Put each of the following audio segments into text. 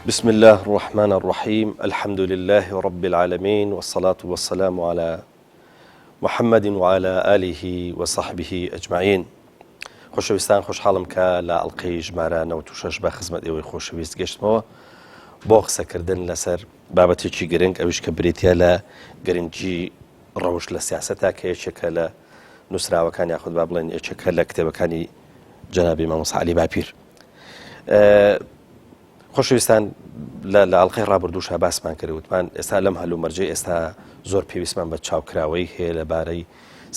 بسم الله الرحمن الرحيم الحمد لله رب العالمين والصلاة والسلام على محمد وعلى آله وصحبه أجمعين. خۆشەویستان خۆشحاڵم کە لە ئەڵقەی ژمارە 96 بە خزمەت ئێوەی خۆشەویست گەشتمەوە بۆ قسەکردن لەسەر بابەتێکی گرنگ ئەویش کە بریتە لە گرنگی ڕەوش لە سیاسەتا کە یەکێکە لە نووسراوەکان یاخود با بڵێن یەکێکە لە کتێبەکانی جەنابی مامۆستا عەلی باپیر. خۆشەویستان لە ئەڵقەی ڕابردووشا باسمان کردوتمان ئێستا لەم هەلوو مەرجەی ئێستا زۆر پێویستمان بە چاوکراوەی هەیە لەبارەی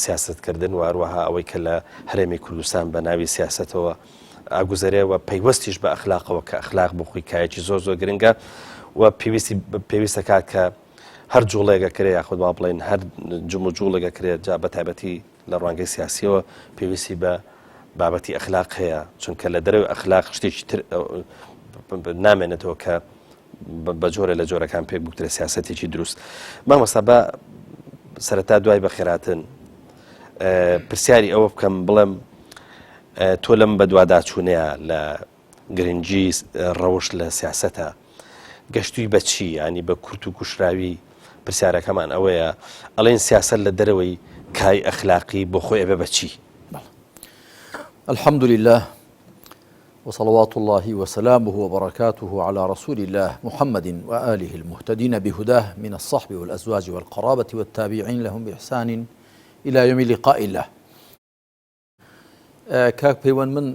سیاستکردن و هەروەها ئەوەی کە لە هەرێمی کوردستان بە ناوی سیاسەتەوە ئاگوزارەوە پەیوەستیش بە ئەخلاقەوە کە ئەخلاق بۆ خۆی کایەکی زۆر زۆر گرنگە و پێویستە کات کە هەر جوڵێگە کرێ یاخود با بڵێن هەر جم و جوڵێگە کرێت جا بە تایبەتی لە ڕوانگەی سیاسیەوە پێویستی بە بابەتی ئەخلاق هەیە چونکە لە دەرەوەی ئەخلاق شتێکی تر نامێنێتەوە کە بە جۆرە لە جۆرەکان پێک بکرێت سیاسەتێکی دروست. مامۆستا بە سەرەتا دوای بە خێراتن پرسیاری ئەوە بکەم بڵێم تۆ لەم بە دوواداچوونەیە لە گرنگی ڕەوش لە سیاسەتە گەشتووی بە چی ینی بە کورت و کوشراوی پرسیارەکەمان ئەوەیە ئەڵێن سیاسەت لە دەرەوەی کای ئەخلاقی بۆ خۆی ئەبێ بە چی؟ الحمد لله وصلوات الله وسلامه وبركاته على رسول الله محمد وآله المهتدين بهداه من الصحب والأزواج والقرابة والتابعين لهم بإحسان إلى يوم لقاء الله. كاك بيوان من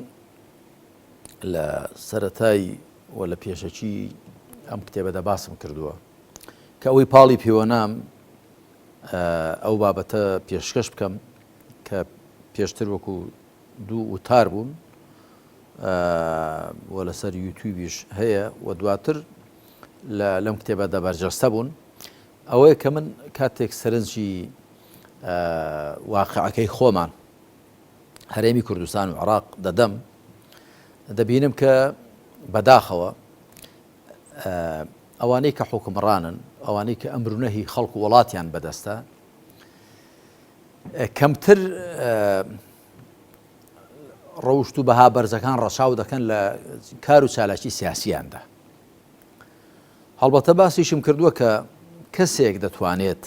لسرتاي ولا بيشتي أم كتابة دا باسم كردوها كأوي بالي بيوانام أو بابتا بيشكش بكم كبيشتر وكو دو وتاربون ولا سر يوتيوبيش هي ودواتر لم كتابة دا برجستبون أوي كمن كاتك سرنجي واقعەکەی خۆمان هەرێمی کوردستان و عێراق دەدەم دەبینم کە بەداخەوە ئەوانەی کە حوکمڕانن ئەوانەی کە ئەمر و نەهی خەڵک و وڵاتیان بەدەستە کەمتر ڕەوشت و بەها بەرزەکان ڕەچاو دەکەن لە کار و چالاکی سیاسییاندا. هەڵبەتە باسیشم کردووە کە کەسێک دەتوانێت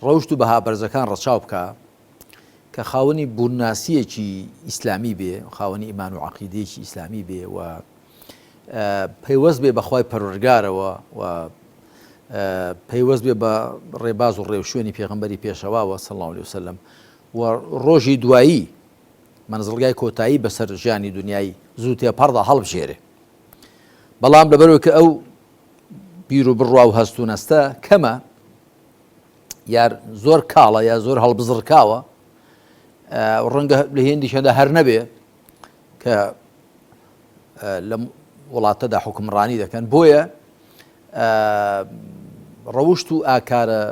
ڕەوشت و بەها بەرزەکان ڕەچاو بکە کە خاوەنی بووناسیەکی ئیسلامی بێ خاوەنی ئیمان و عەقیدەیەکی ئیسلامی بێ و پەیوەست بێ بەخوای پەروەردگارەوە و پەیوەست بێ بە ڕێباز و ڕێوشوێنی پێغەمبەری پێشەواوە صلی الله علیه وسلم و ڕۆژی دوایی مەنزڵگای کۆتایی بەسەر ژیانی دنیای زوو تێپەڕدا هەڵبژێرێ. بەڵام لەبەرەوەی کە ئەو بیر و بڕوا و هەستوونەستە کەمە یار زۆر کاڵە یا زۆر هەڵبزڕکاوە ڕەنگە لە هێندیشەدا هەر نەبێ کە لە وڵاتەدا حوکمڕانی دەکەن بۆیە ڕەوشت و ئاکارە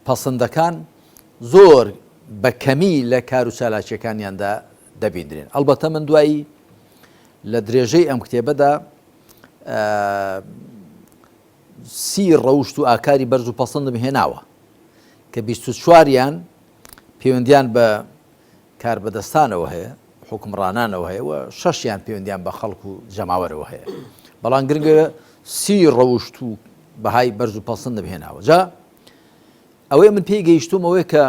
پەسەندەکان زۆر بە کەمی لە کار و چالاکیەکانیاندا دەبیندرێن. ئەلبەتە من دوایی لە درێژەی ئەم کتێبەدا سی ڕەوشت و ئاکاری بەرز و پەسەندم هێناوە کە 24یان پەیوەندیان بە کاربەدەستانەوە هەیە حوکمڕانانەوە هەیە و 6یان پەیوەندیان بە خەڵک و جەماوەرەوە هەیە. بەڵام گرنگە سی ڕەوشت و بەهای بەرز و پەسەندم هێناوە. جا ئەوەی من پێی گەیشتوم ئەوەیە کە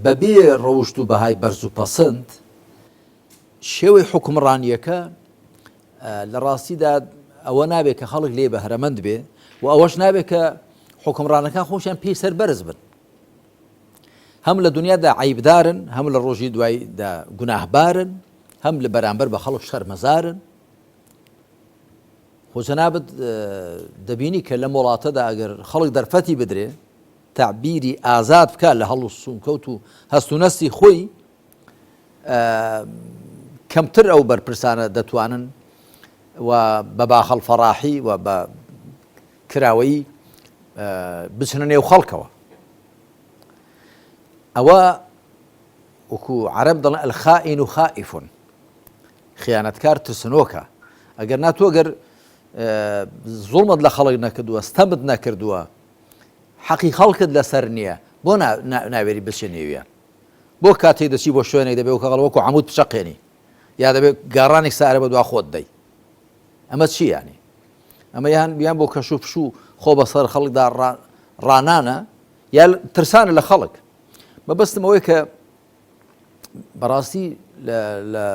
بەبێ ڕەوشت و بەهای بەرز و پەسەند شێوەی حوکمڕانیەکە لە ڕاستیدا ئەوە نابێت کە خەڵک لێ بەهرەمەند بێ و ئەوەش نابێت کە حوکمڕانەکان خۆشیان پێی سەربەرز بن. هەم لە دنیادا عیبدارن هەم لە ڕۆژی دواییدا گوناهبارن هەم لە بەرامبەر بە خەڵک شەرمەزارن. خۆ جەنابەت دەبینی کە لەم وڵاتەدا ئەگەر خەڵک دەرفەتی بدرێ تعبیری ئازاد بکات لە هەڵ و سوونکەوت و هەست و نەستی خۆی کەمتر ئەو بەرپرسانە دەتوانن و بە باخەڵ فەڕاحی و بە کراوەی بچنە نێو خەڵکەوە. ئەوە وەکو عەرەب دەڵێن ئەلخائین و خائیفون خیانەتکار ترسنۆکە. ئەگەر ناتوە گەر زوڵمت لە خەڵک نەکردووە ستەمت نەکردووە حەقی خەڵکت لەسەر نییە بۆ ناوێری بچێ نێویان بۆ کاتێک دەچی بۆ شوێنێک دەبێ و کەڵ وەکو عەمود بچەقێنی یا دەبێت گاڕانێک سارە بە دوا خۆت دەی ئەمە چی یانی ئەمە یان بۆ کەش و پشوو خۆ بەسەر خەڵکدا ڕانانە یا ترسانە لە خەڵک مەبەستم ئەوەی کە بەڕاستی لە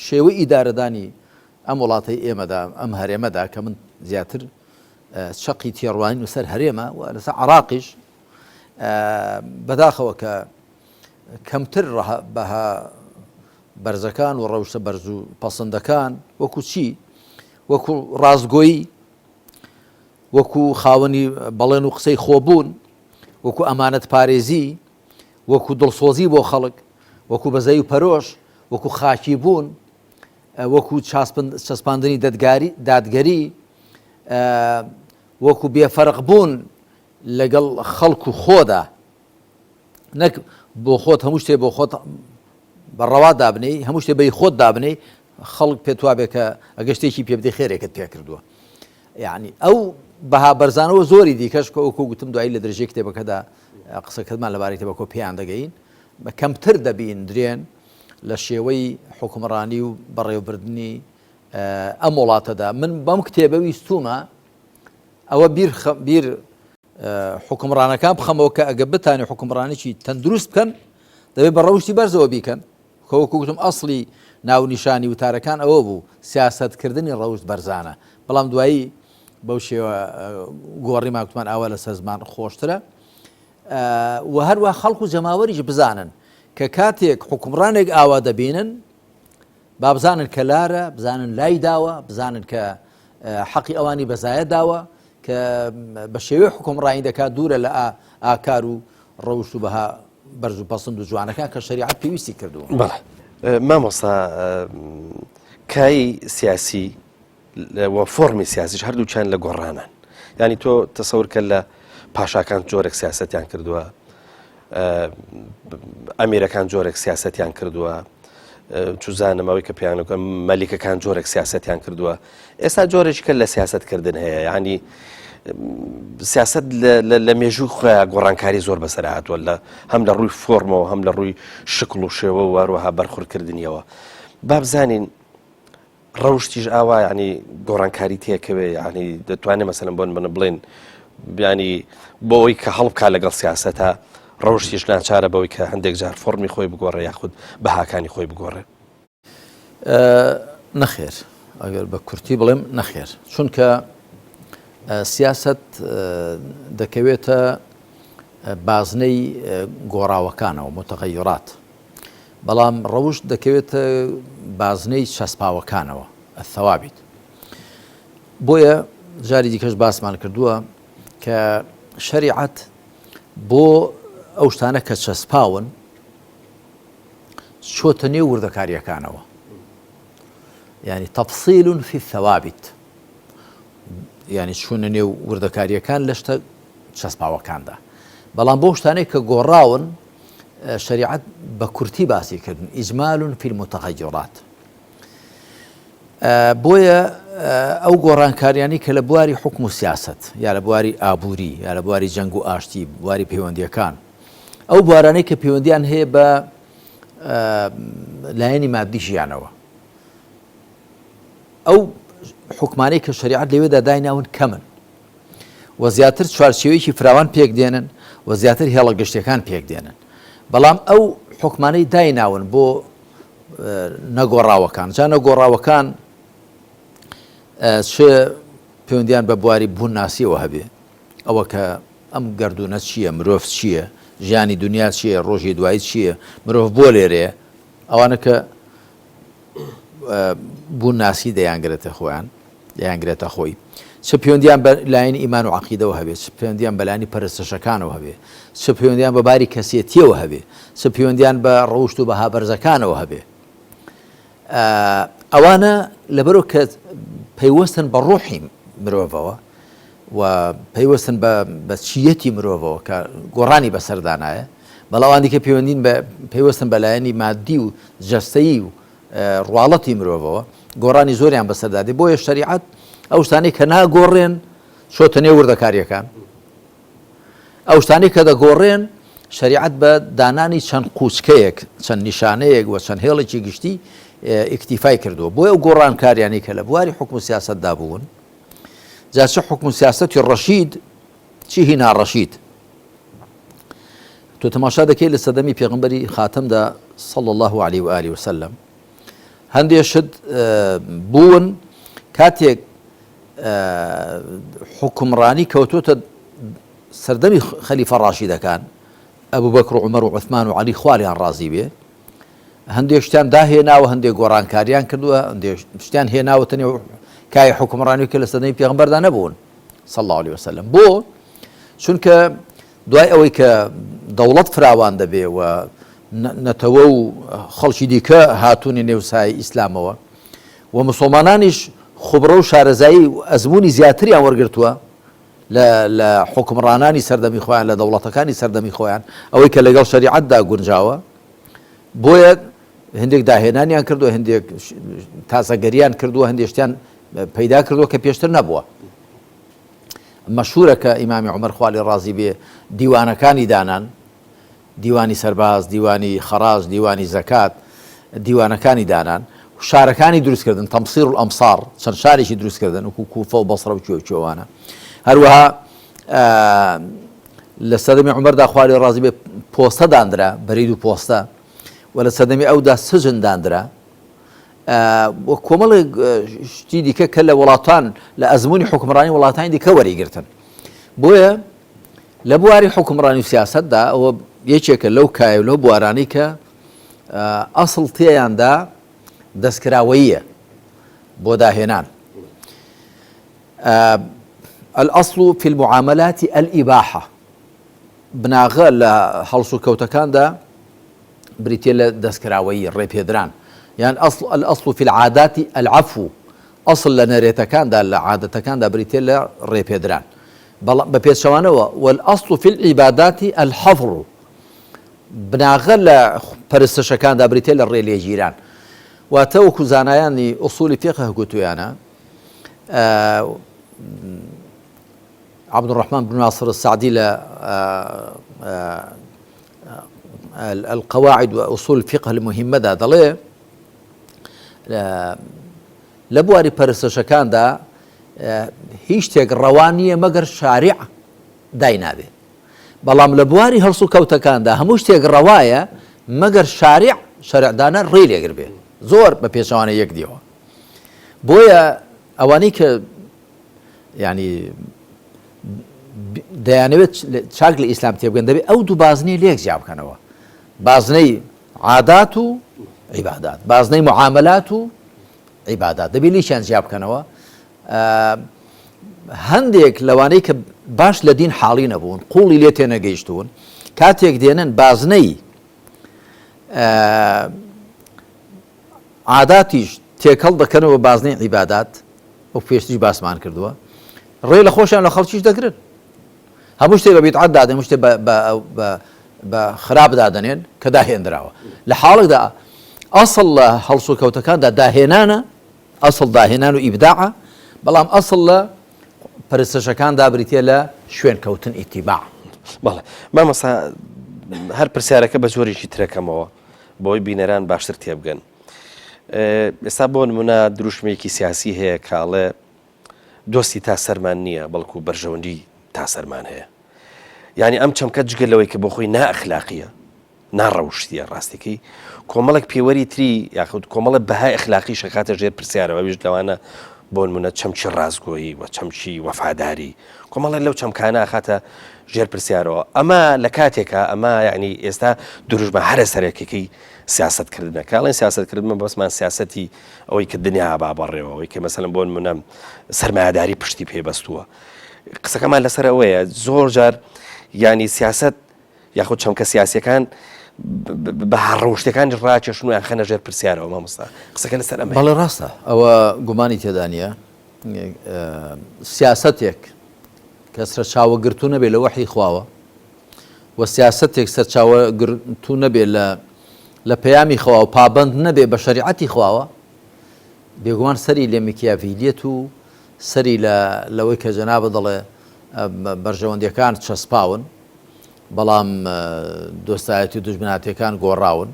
شێوەی ئیدارەدانی ئەم وڵاتەی ئێمەدا ئەم هەرێمەدا کە من زیاتر شەقی تێڕوانی لەسەر هەرێمە و لەسەر عراقیش بەداخەوە کە کەمتر بەها بەرزەکان و ڕەوشە بەرز و پەسەندەکان وەکو چی وەکو ڕازگۆیی وەکو خاوەنی بەڵێن و قسەی خۆبوون وەکو ئەمانەت پارێزی وەکو دڵسۆزی بۆ خەڵک وەکو بەزەی و پەرۆش وەکو خاکی بوون وەکو چەسپاندنی دادگەری وەکو بێفەرق بوون لەگەڵ خەڵک و خۆدا نەک بۆ خۆت هەموو شتێ بۆ خۆت بەڕەوا دابنەی هەموو شتێ بەی خۆت دابنەی خەڵک پێت وابێ کە ئەگە شتێکی پێ بدەی خێرێکت پێ کردووە یعنی ئەو بەها بەرزانەوە زۆری دیکەش کە وەکو گوتم دوایی لە درێژەی کتێبەکەدا قسەکەتمان لەبارەی کتێبەکە پێیان دەگەین کەمتر دەبین درێن لە شێوەی حکومڕانی و بەڕێوەبردننی ئەم وڵاتەدا من بەم کتێبە ویستومە ئەوە بیر حکومڕانەکان بخەمەوە کە ئەگە بتانی حکومڕانێکی تەندروست بکەن دەبێت بە ڕەوشی بەرزەوە بیکەن کە وەکو گوتم ئەسڵی ناونیشانی وتارەکان ئەوە بوو سیاسەتکردنی ڕەوشت بەرزانە بەڵام دوایی بەو شێوە گۆڕی ماکوتمان ئاوا لەسەر زمان خۆشترە و هەروە خەڵک و جەماوەریش بزانن کە کاتێک حکومڕانێک ئاوا دەبینن با بزانن کە لارە بزانن لای داوە بزانن کە حەقی ئەوانی بەزایە داوە کە بە شێوەی حکومڕانی دەکات دوورە لە ئاکار و ڕەوشت و بەها بەرز و پەسەند و جوانەکان کە شەریعەت پێویستی کردووە. بەڵێ مامۆستا کای سیاسی و فۆرمی سیاسیش هەردووچیان لە گۆڕانن ینی تۆ تەسەور کە لە پاشاکان جۆرێک سیاسەتیان کردووە ئەمیرەکان جۆرێک سیاسەتیان کردووە چوزانمەوەی کە پیانەکە مەلیکەکان جۆرێک سیاسەتیان کردووە ئێستا جۆرێکی کە لە سیاسەتکردن هەیە ینی سیاست لە مێژوو خۆیان گۆڕانکاری زۆر بەسەر هاتووە لە هەم لە ڕووی فۆرمەوە هەم لە ڕووی شکل و شێوە و هەروەها بەرخوردکردنیەوە با بزانین ڕەوشتیش ئاوا ینی گۆڕانکاری تێکەوێ ینی دەتوانێت مەسەلەن بۆن بن بڵێن بیانی بۆ ئەوی کە هەڵبکا لەگەڵ سیاسەتە ڕەوشتیش ناچارە بەوەی کە هەندێک جار فۆرمی خۆی بگۆڕێ یاخود بەهاکانی خۆی بگۆڕێ نەخێر ئەگەر بە کورتی بڵێم نەخێر چونکە سیاست دەکەوێتە بازنەی گۆڕاوەکانەوە متغەیرات بەڵام ڕەوشت دەکەوێتە بازنەی چەسپاوەکانەوە الثەوابت بۆیە جاری دیکەش باسمان کردووە کە شەریعەت بۆ ئەو شتانە کە چەسپاون چۆتە نێو وردەکاریەکانەوە یعنی تەفسیل فی الثەوابت یعنی چوونە نێو وردەکاریەکان لە شتە چەسپاوەکاندا بەڵام بۆ شتانەی کە گۆڕاون شەریعەت بە کورتی باسی کردن ئیجمال فی المتغەیرات بۆیە ئەو گۆڕانکاریانی کە لە بواری حکم و سیاست یا لە بواری ئابووری یا لە بواری جەنگ و ئاشتی بواری پەیوەندیەکان ئەو بوارانەی کە پەیوەندیان هەیە بە لایەنی مادی ژیانەوە ئەو حکمانەی کە شەریعەت لەوێدا دایناون کەمن و زیاتر چوارچێوەیەکی فراوان پێک دێنن و زیاتر هێڵە گەشتەکان پێک دێنن بەڵام ئەو حکمانەی دایناون بۆ نەگۆڕاوەکان جا نەگۆڕاوەکان چه پەیوەندیان بە بواری بوون ناسیەوە هەبێ ئەوە کە ئەم گەردونە چییە مرۆڤ چییە ژیانی دنیا چییە ڕۆژی دوایی چییە مرۆڤ بۆ لێرەیە ئەوانە کە بوون ناسی دەیانگرێتە خۆیان دەیانگرێتە خۆی چه پەیوەندیان بە لایەنی ئیمان و عەقیدەوە هەبێت چه پەیوەندیان بە لایەنی پەرستشەکانەوە هەبێ چه پەیوەندیان بە باری کەسێتیەوە هەبێ چه پەیوەندیان بە ڕەوشت و بەها بەرزەکانەوە هەبێ ئەوانە لەبەرەوە کە پەیوەستن بە ڕۆحی مرۆڤەوە و پەیوەستن بە چیەتی مرۆڤەوە کە گۆڕانی بەسەردانایە بەڵام ئەوان دیکە پەیوەستن بە لایەنی مادی و جەستەیی و ڕواڵەتی مرۆڤەوە گۆڕانی زۆریان بەسەردادی بۆیە شەریعەت ئەو شتانەی کە ناگۆڕێن چۆتە نێو وردەکاریەکان ئەو شتانەی کە دەگۆڕێن شەریعەت بە دانانی چەند قوچکەیەک چەند نیشانەیەک و چەند هێڵێکی گشتی ئیکتیفای کردووە بۆ ئەو گۆڕانکاریانی کە لە بواری حکم و سیاسەتدا بوون جا چه حکم و سیاسەتی ڕەشید چی هی ناڕەشید تۆ تەماشا دەکەی لە سەدەمی پێغمبەری خاتەمدا صلی الله عليه وآله وسلم هەندێک شت بوون کاتێک حکمڕانی کەوتوتە سەردەمی خەلیفە ڕاشیدەکان ئەبوو بەکر و عومەر و عوثمان و عەلی خوالیان ڕازی بێ هەندێک شتیان داهێناوە هەندێک گۆڕانکاریان کردووە هەندێک شتیان هێناوە تەنێ کای حکمڕانی کە لە سەردەمی پێغمبەردا نەبوون صلی الله عليه وسلم بۆ چونکە دوای ئەوەی کە دەوڵەت فراوان دەبێ و نەتەوە و خەڵکی دیکە هاتوونی نێوسای ئیسلامەوە و مسلمانانیش خوبڕە و شارەزایی ئەزمموی زیاتریان وەرگرتووە لە حکمڕانانی سەردەمی خۆیان لە دەوڵەتەکانی سەردەمی خۆیان ئەوەی کە لەگەڵ شەریعەتدا گونجاوە بۆیە هەندێک داهێنانیان کردووە هەندێک تازەگەریان کردووە هەندێک شتیان پەیدا کردووە کە پێشتر نەبووە مەشهورە کە ئیمامی عومەر خوا لێ ڕازی بێ دیوانەکانی دانان دیوانی سەرباز دیوانی خەراج دیوانی زەکات دیوانەکانی دانان شارەکانی دروستکردن تەمسیر و ئەمسار چەند شارێکی دروستکردن وەکو کوفە و بەسڕە و کوێوانە هەروەها لە سەردەمی عومەردا خوا لێ ڕازی بێ پۆستە دانرا بەرید و پۆستە و لە سەردەمی ئەودا سژن دانرا وە کۆمەڵێک شتی دیکە کە لە وڵاتان لە ئەزمموی حکمڕانی وڵاتانی دیکە وەریگرتن بۆیە لە بواری حکمڕانی و سیاسەتدا ئەوە یەکێکە لەو کای و لەو بوارانی کە ئەسڵ تێیاندا دەستکراوەیە بۆ داهێنان الأصل في المعاملات الإباحة بناغە لە هەڵس و کەوتەکاندا بریتێ لە دەستکراوەیی ڕێپێدران یان الأصل في العادات العفو ئەسڵ لە نەرێتەکاندا لە عادەتەکاندا بریتێ لە ڕێپێدران بە پێچەوانەوە والأصل في العبادات الحظر بناغە لە پەرستشەکاندا بریتێ لە ڕێلێگیران واتە وەکو زانایانی ئوسولی فقه گوتویانە عبد الرحمن بن ناصر السعدي القواعد وأصول الفقه المهمة دا دڵێ لە بواری پەرستشەکاندا هیچ شتێک ڕەوا نییە مەگەر شارع داینابێ بەڵام لە بواری هەڵس و کەوتەکاندا هەموو شتێک ڕەوایە مەگەر شارع شەرعدانە ڕێ لێگر بێ زۆر بە پێچەوانە یەک دیەوە بۆیە ئەوانەی کە ینی دەیانەوێت چاک لە ئیسلام تێبگەن دەبێت ئەو دوو بازنەی لێک جیا بکەنەوە بازنەی عادات و عیبادات بازنەی معاملات و عیبادات دەبێت لیشیان جیا بکەنەوە هەندێک لەوانەی کە باش لە دین حاڵی نەبوون قوڵی لێ تێنەگەیشتون کاتێک دێنن بازنەی عاداتیش تێکەڵ دەکەنەوە بازنەی عیبادات ئەو پێشتریش باسمان کردووە ڕێ لە خۆشیان لە خەڵکیش دەگرن هەموو شتێک بە بیدعەت دادەن هەموو شتێک بە خراپ دادەنێن کە داهێنراوە لە حاڵێکدا ئەسڵ لە هەڵس و کەوتەکاندا داهێنانە ئەسڵ داهێنان و ئیبداعە بەڵام ئەسڵ لە پەرستشەکاندا بریتێ لە شوێن کەوتن ئیتیباع بەڵێ مامەستا هەر پرسیارەکە بە زۆرێکی ترەکەمەوە بۆی بینەران باشتر تێبگەن ئێستا بۆ نمونە دروشمێکی سیاسی هەیە کاڵێ دۆستی تا سەرمان نییە بەڵکو بەرژەوەندی تا سەرمان هەیە یعنی ئەم چەمکە جگەلەوەی کە بۆ خۆی نائەخلاقیە ناڕەوشتیە ڕاستێکی کۆمەڵێک پێوەری تری یاخود کۆمەڵە بەهای ئەخلاقی شەکاتە ژێر پرسیارەوە ویش لەوانە بۆ نمونە چەمچی ڕازگۆیی و چەمچی وەفاداری کۆمەڵێ لەو چەمکانە خاتە ژێر پرسیارەوە ئەمە لە کاتێکە ئەمە یعنی ئێستا دروژمە هەرە سەرەکێکی سیاستکردنە کاڵێن سیاستکردن بەسمان سیاسەتی ئەوەی کە دنیا بابڕێەوەی کە مەسەلەن بۆ نمونە سەرمایهداری پشتی پێبەستووە قسەکەمان لەسەر ئەوەیە زۆر جار ینی سیاست یاخود چەمکە سیاسیەکان بە هەڕەوشتەکانی ڕاکێشن و یان خەنە ژێر پرسیارەوە مامۆستا قسەکە لەسەر ئەمە بەڵێ ڕاستە ئەوە گومانی تێدا نیە سیاسەتێک کە سەرچاوەگرتو نەبێت لە وەحی خواوە و سیاسەتێک سەرچاوەگرتو نەبێت لە پەیامی خواوە و پابند نەبێت بە شەریعەتی خواوە بێگومان سەری لێ میکیاڤیلیەت و سەری لەوەی کە جەنابە دەڵێ بەرژەوەندیەکان چەسپاون بەڵام دۆستایەتی و دوژمناتیەکان گۆڕاون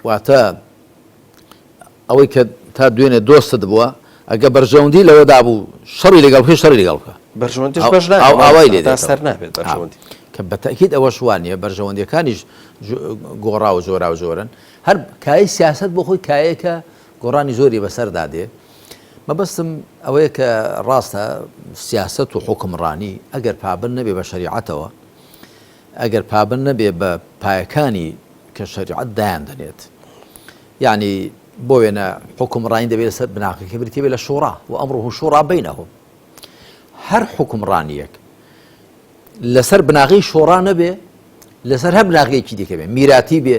واتە ئەوەی کە تا دوێنێ دۆستت بووە ئەگە بەرژەوەندی لەوەدا بوو شەڕی لەگەڵ بکە شەڕی لەگەڵ بکە بەرژەوەندیش بەش ئەوای لێ سەر نابێت بەرژەوەندی کە بەتەکیید ئەوە شوانیە بەرژەوەندیەکانیش گۆڕا و زۆرا و زۆرن هەر کای سیاست بۆ خۆی کایەکە گۆڕانی زۆری بەسەردادێ مەبەستم ئەوەیە کە ڕاستە سیاست و حکمڕانی ئەگەر پابند نەبێ بە شەریعەتەوە ئەگەر پابند نەبێ بە پایەکانی کە شەریعەت دایان دەنێت یعنی بۆ وێنە حکمڕانی دەبێت لەسەر بناغێکی بریتێ بێت لە شوڕا و ئەمڕۆ شوڕا بینەهۆ هەر حکمڕانیەک لەسەر بناغی شۆڕا نەبێ لەسەر هەر بناغەیەکی دیکە بێ میراتی بێ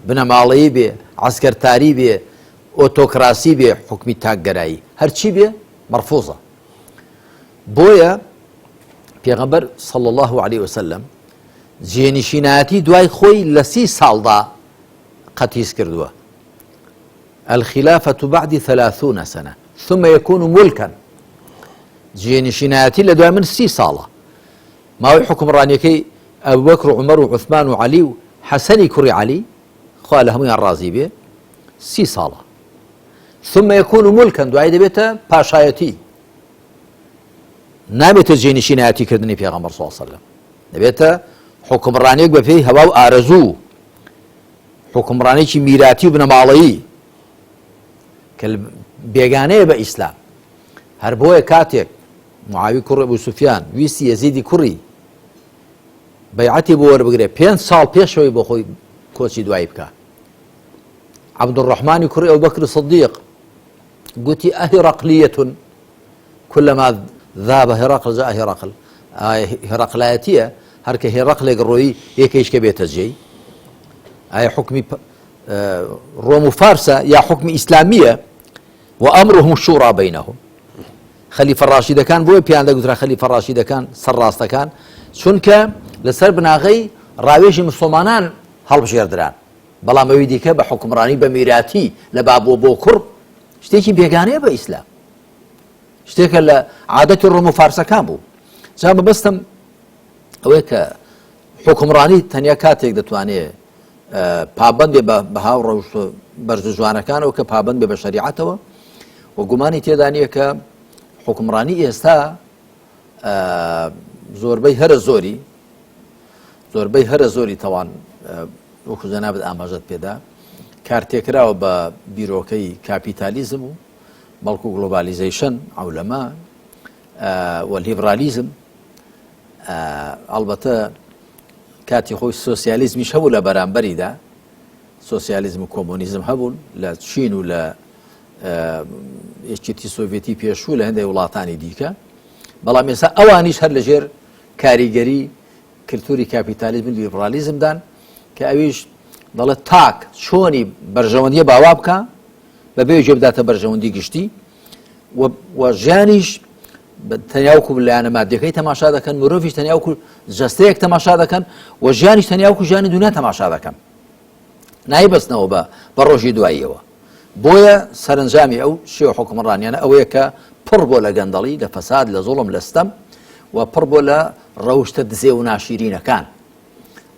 بنەماڵەیی بێ عسکەرتاری بێ ئۆتۆکراسی بێ حکمی تاکگەرایی هەرچی بێ مەرفوزە بۆیە پێغەمبەر صلی الله عليه وسلم جێنشینایەتی دوای خۆی لە 30 ساڵدا قەتیس کردووە الخلافة بعد 30 سنة ثم يكون ملكا جێنشینایەتی لە دوای من 30 ساڵە ماوەی حکمڕانیەکەی ئەبوبەکر و عومەر و عوسمان و عەلی و حەسەنی کوڕی عەلی خوا لە هەموویان ڕازی بێ 30 ساڵە ثم يكون ملكا دوای دەبێتە پاشایەتی نابێتە جێنشینایەتیکردنی پێغەمبەر صلی الله علیه وسلم دەبێتە حکمڕانیەک بە پێی هەوا و ئارەزوو حکمڕانێکی میراتی و بنەماڵەیی کە بێگانەیە بە ئیسلام هەر بۆیە کاتێک معاوی کوڕی ئەبوو سوفیان ویستی یەزیدی کوڕی بەیعەتی بۆ وەربگرێ 5 ساڵ پێشەوەی بۆ خۆی کۆچی دوایی بکە عەبدوڕەحمانی کوڕی ئەبوبەکر سیدیق گوتی ئەهیڕەقلیەة كلما ذاب هرقل جاء هرقل هرقلایەتیە هەر کە هێرەقلێک ڕۆیی یەکەیش کە بێتە جێی ئایا حکمی ڕۆم و فارسە یا حکمی ئیسلامیە و ئەمرهم شورا بینهم خەلیفە ڕاشیدەکان بۆیە پێیان دەگوترا خەلیفە ڕاشیدەکان سەرڕاستەکان چونکە لەسەر بناغەی ڕاوێژی مسلمانان هەڵبژێردران بەڵام ئەوەی دیکە بە حکمڕانی بە میراتی لە بابۆ بۆ کوڕ شتێکی بێگانەیە بە ئیسلام شتێکە لە عادەتی ڕۆم و فارسەکان بوو جا مەبەستم ئەوەیە کە حکمڕانی تەنیا کاتێک دەتوانێت پابند بێ بە هاو ڕەوشت و بەرز و جوانەکانەوە کە پابند بێ بە شەریعەتەوە و گومانی تێدا نییە کە حکمڕانی ئێستا زۆربەی هەرە زۆری تەوان وەکو جەنابەت ئاماژەت پێدا کارتێکراوە بە بیرۆکەی کاپیتالیزم و بەڵکو گلۆبالیزیشن عەولەما و لیبرالیزم ئەڵبەتە کاتی خۆی سۆسیالیزمیش هەبوو لە بەرامبەریدا سۆسیالیزم و کۆمۆنیزم هەبوون لە چین و لە یەکێتی سۆڤێتی پێشوو لە هەندێک وڵاتانی دیکە بەڵام ئێستا ئەوانیش هەر لەژێر کاریگەری کللتوری کاپیتالیزم و لیبرالیزمدان کە ئەویش دەڵێت تاک چۆنی بەرژەوەندیە باوا بکە بەبێ گوێ بداتە بەرژەوەندی گشتی و ژیانیش تەنیاوکو لایەنە مادیەکەی تەماشا دەکەن مرۆڤیش تەنیاوکو جەستەیەک تەماشا دەکەن و ژیانیش تەنیاوکو ژیانی دنیا تەماشا دەکەن نایبەستنەوە بە ڕۆژی دواییەوە بۆیە سەرنجامی ئەو شێوە حکمڕانیانە ئەوەیە کە پڕ بۆ لە گەندەڵی لە فەساد لە زوڵم لە ستەم و پڕ بۆ لە ڕەوشتە دزێ و ناشیرینەکان